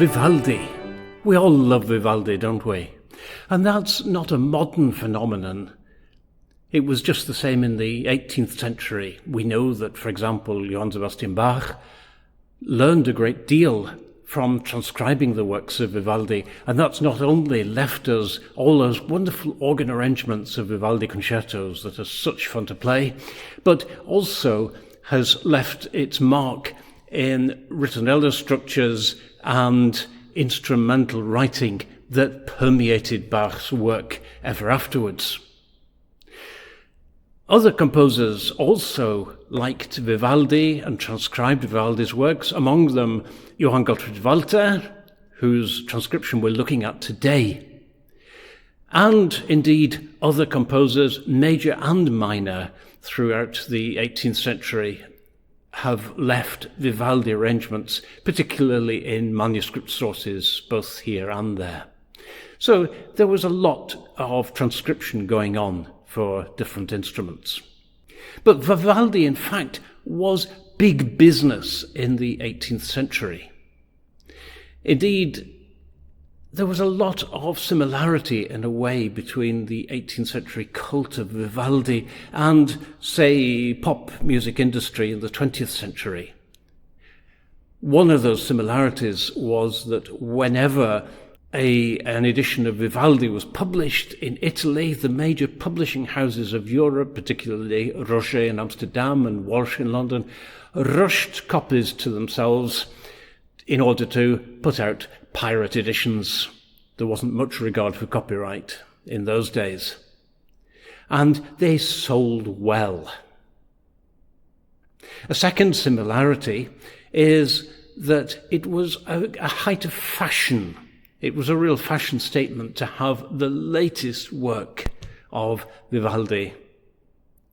Vivaldi. We all love Vivaldi, don't we? And that's not a modern phenomenon. It was just the same in the 18th century. We know that, for example, Johann Sebastian Bach learned a great deal from transcribing the works of Vivaldi, and that's not only left us all those wonderful organ arrangements of Vivaldi concertos that are such fun to play, but also has left its mark in ritornello structures and instrumental writing that permeated Bach's work ever afterwards. Other composers also liked Vivaldi and transcribed Vivaldi's works, among them Johann Gottfried Walther, whose transcription we're looking at today. And indeed, other composers, major and minor, throughout the 18th century have left Vivaldi arrangements, particularly in manuscript sources, both here and there. So there was a lot of transcription going on for different instruments. But Vivaldi, in fact, was big business in the 18th century. Indeed, there was a lot of similarity, in a way, between the 18th century cult of Vivaldi and, say, pop music industry in the 20th century. One of those similarities was that whenever an edition of Vivaldi was published in Italy, the major publishing houses of Europe, particularly Rocher in Amsterdam and Walsh in London, rushed copies to themselves in order to put out pirate editions. There wasn't much regard for copyright in those days. And they sold well. A second similarity is that it was a height of fashion. It was a real fashion statement to have the latest work of Vivaldi.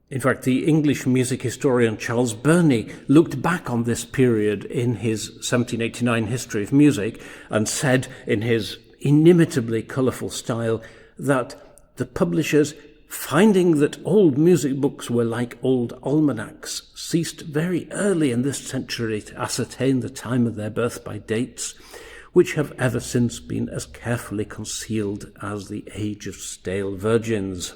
In fact, the English music historian Charles Burney looked back on this period in his 1789 History of Music and said in his inimitably colourful style that the publishers, finding that old music books were like old almanacs, ceased very early in this century to ascertain the time of their birth by dates, which have ever since been as carefully concealed as the age of stale virgins.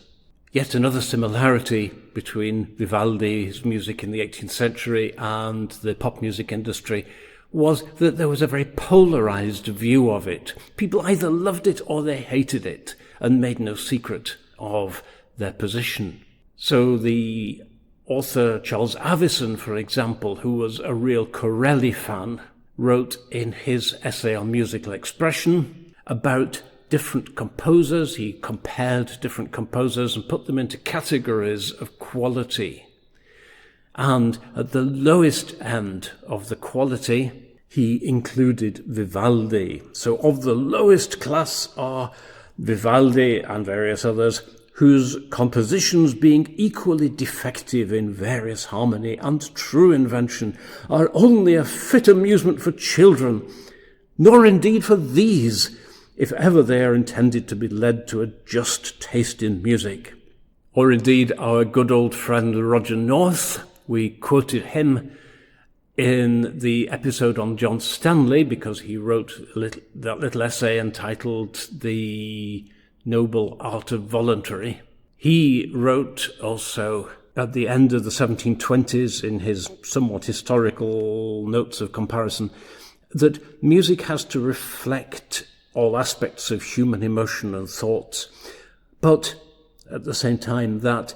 Yet another similarity between Vivaldi's music in the 18th century and the pop music industry was that there was a very polarized view of it. People either loved it or they hated it and made no secret of their position. So the author Charles Avison, for example, who was a real Corelli fan, wrote in his essay on musical expression about different composers. He compared different composers and put them into categories of quality. And at the lowest end of the quality, he included Vivaldi. So of the lowest class are Vivaldi and various others, whose compositions, being equally defective in various harmony and true invention, are only a fit amusement for children, nor indeed for these, if ever they are intended to be led to a just taste in music. Or indeed our good old friend Roger North, we quoted him in the episode on John Stanley because he wrote that little essay entitled The Noble Art of Voluntary. He wrote also at the end of the 1720s in his somewhat historical notes of comparison that music has to reflect all aspects of human emotion and thoughts, but at the same time that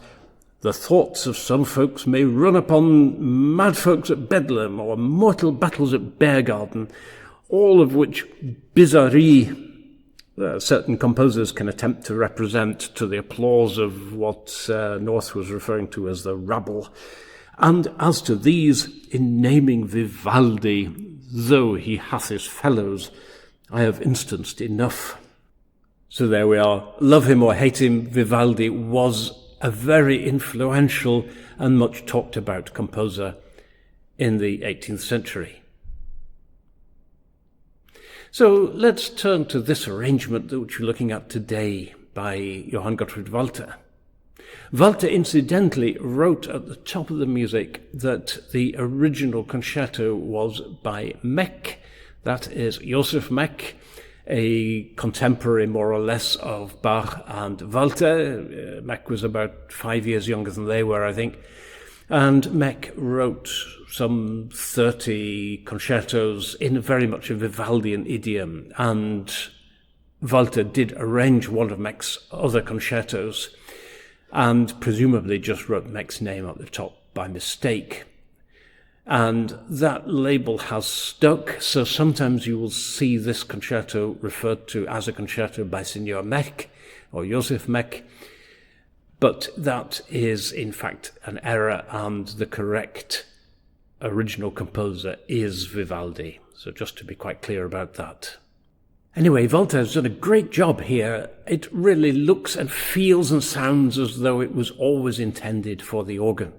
the thoughts of some folks may run upon mad folks at Bedlam or mortal battles at Beargarden, all of which bizarrerie certain composers can attempt to represent to the applause of what North was referring to as the rabble. And as to these, in naming Vivaldi, though he hath his fellows, I have instanced enough. So there we are. Love him or hate him, Vivaldi was a very influential and much talked about composer in the 18th century. So let's turn to this arrangement which we're looking at today by Johann Gottfried Walther. Walther incidentally wrote at the top of the music that the original concerto was by Meck, That is Joseph Meck, a contemporary more or less of Bach and Walther. Meck was about 5 years younger than they were, I think. And Meck wrote some 30 concertos in very much a Vivaldian idiom. And Walther did arrange one of Meck's other concertos and presumably just wrote Meck's name at the top by mistake. And that label has stuck, so sometimes you will see this concerto referred to as a concerto by Signor Meck or Joseph Meck, but that is in fact an error, and the correct original composer is Vivaldi. So just to be quite clear about that. Anyway, Walther has done a great job here. It really looks and feels and sounds as though it was always intended for the organ.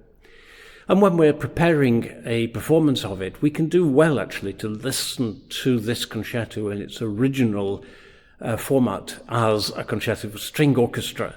And when we're preparing a performance of it, we can do well actually to listen to this concerto in its original format as a concerto for string orchestra.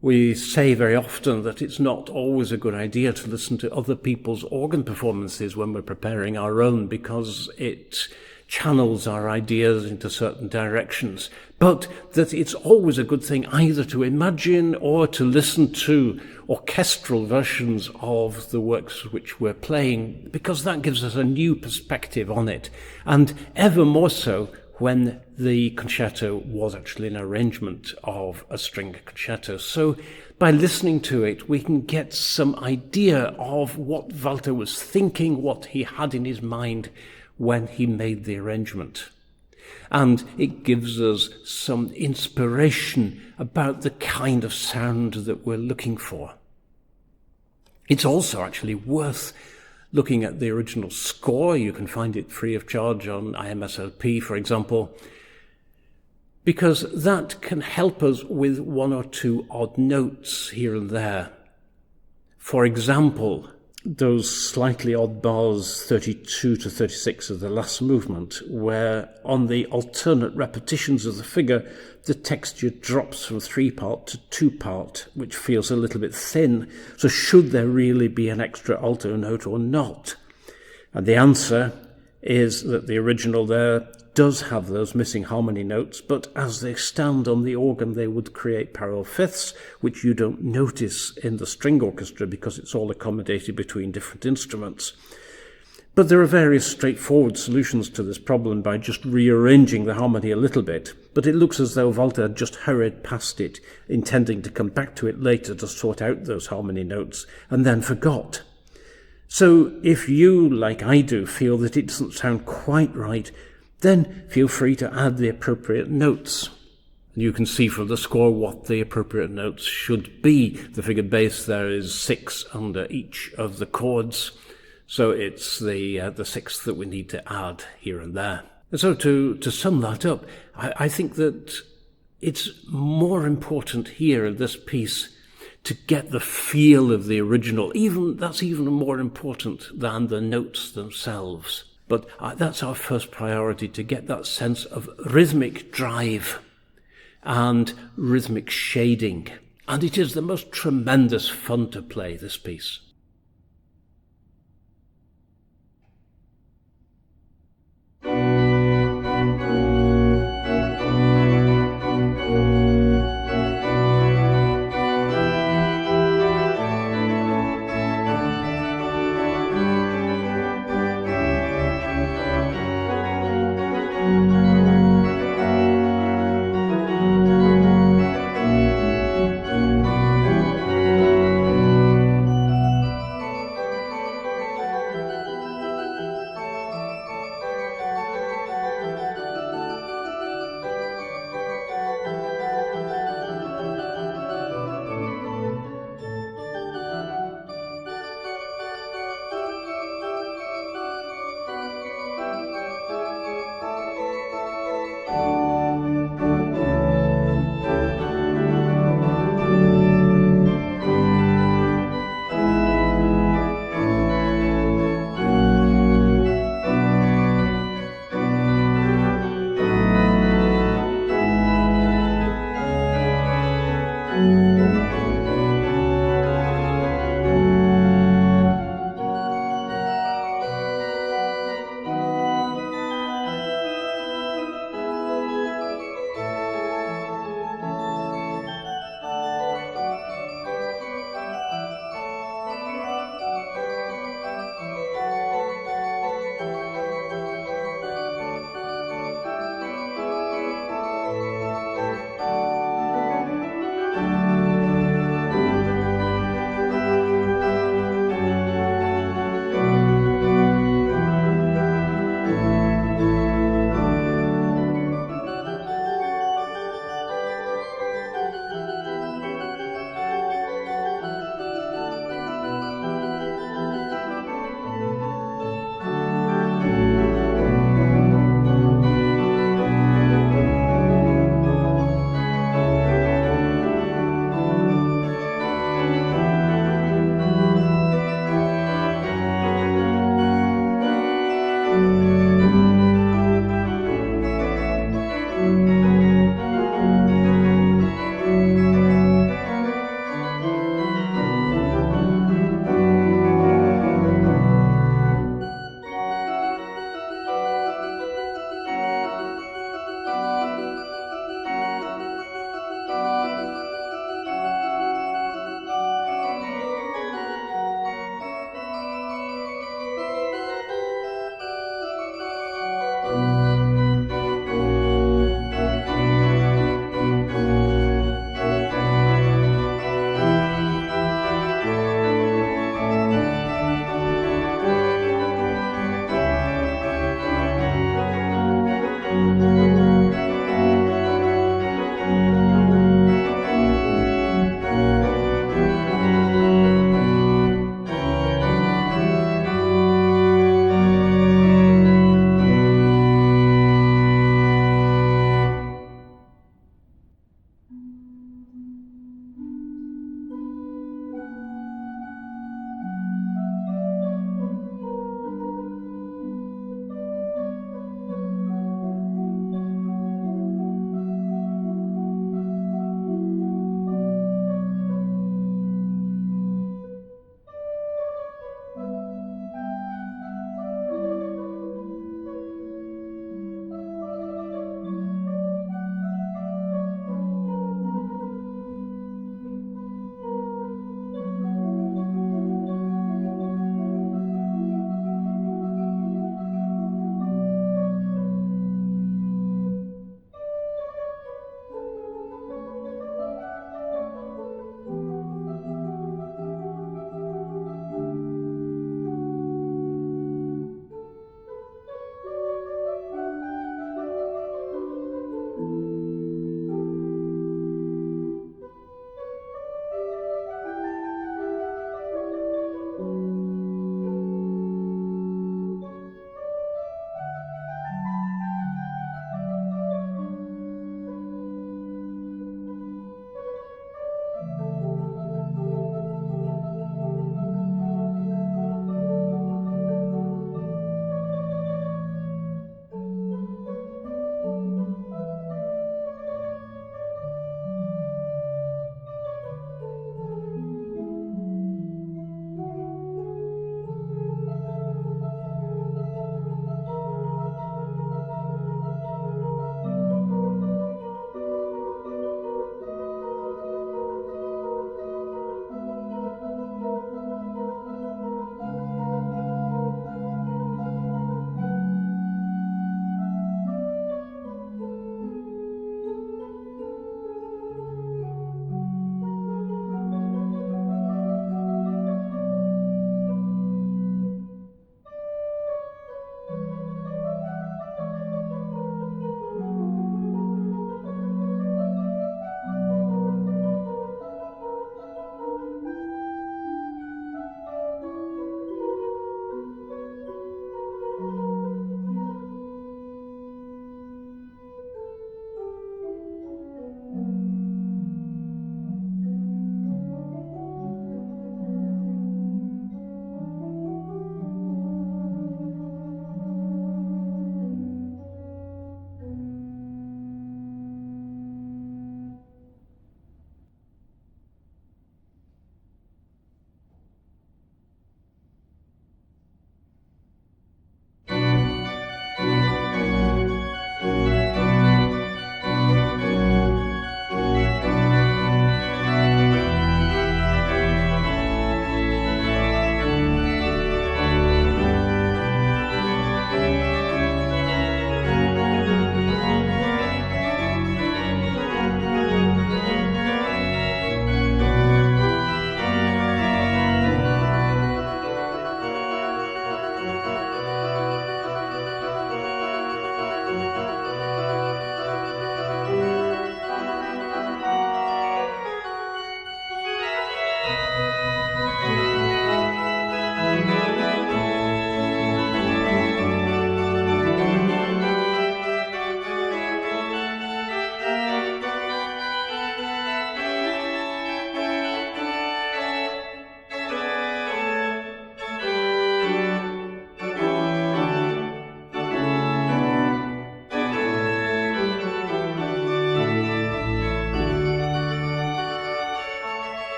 We say very often that it's not always a good idea to listen to other people's organ performances when we're preparing our own, because it channels our ideas into certain directions, but that it's always a good thing either to imagine or to listen to orchestral versions of the works which we're playing, because that gives us a new perspective on it, and ever more so when the concerto was actually an arrangement of a string concerto. So by listening to it, we can get some idea of what Walther was thinking, what he had in his mind when he made the arrangement. And it gives us some inspiration about the kind of sound that we're looking for. It's also actually worth looking at the original score. You can find it free of charge on IMSLP, for example, because that can help us with one or two odd notes here and there. For example, those slightly odd bars 32 to 36 of the last movement, where on the alternate repetitions of the figure, the texture drops from 3-part to 2-part, which feels a little bit thin. So should there really be an extra alto note or not? And the answer is that the original there does have those missing harmony notes, but as they stand on the organ, they would create parallel fifths, which you don't notice in the string orchestra because it's all accommodated between different instruments. But there are various straightforward solutions to this problem by just rearranging the harmony a little bit, but it looks as though Walther had just hurried past it, intending to come back to it later to sort out those harmony notes, and then forgot. So if you, like I do, feel that it doesn't sound quite right, then feel free to add the appropriate notes. You can see from the score what the appropriate notes should be. The figured bass there is 6 under each of the chords, so it's the 6th that we need to add here and there. And so to sum that up, I think that it's more important here in this piece to get the feel of the original. That's even more important than the notes themselves. But that's our first priority, to get that sense of rhythmic drive and rhythmic shading. And it is the most tremendous fun to play this piece.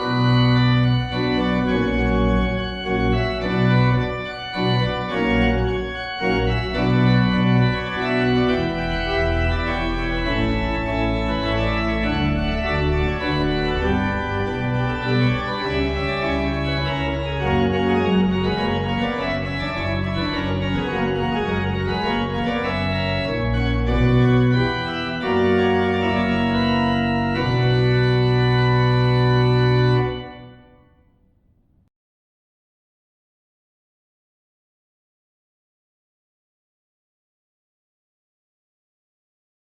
Amen.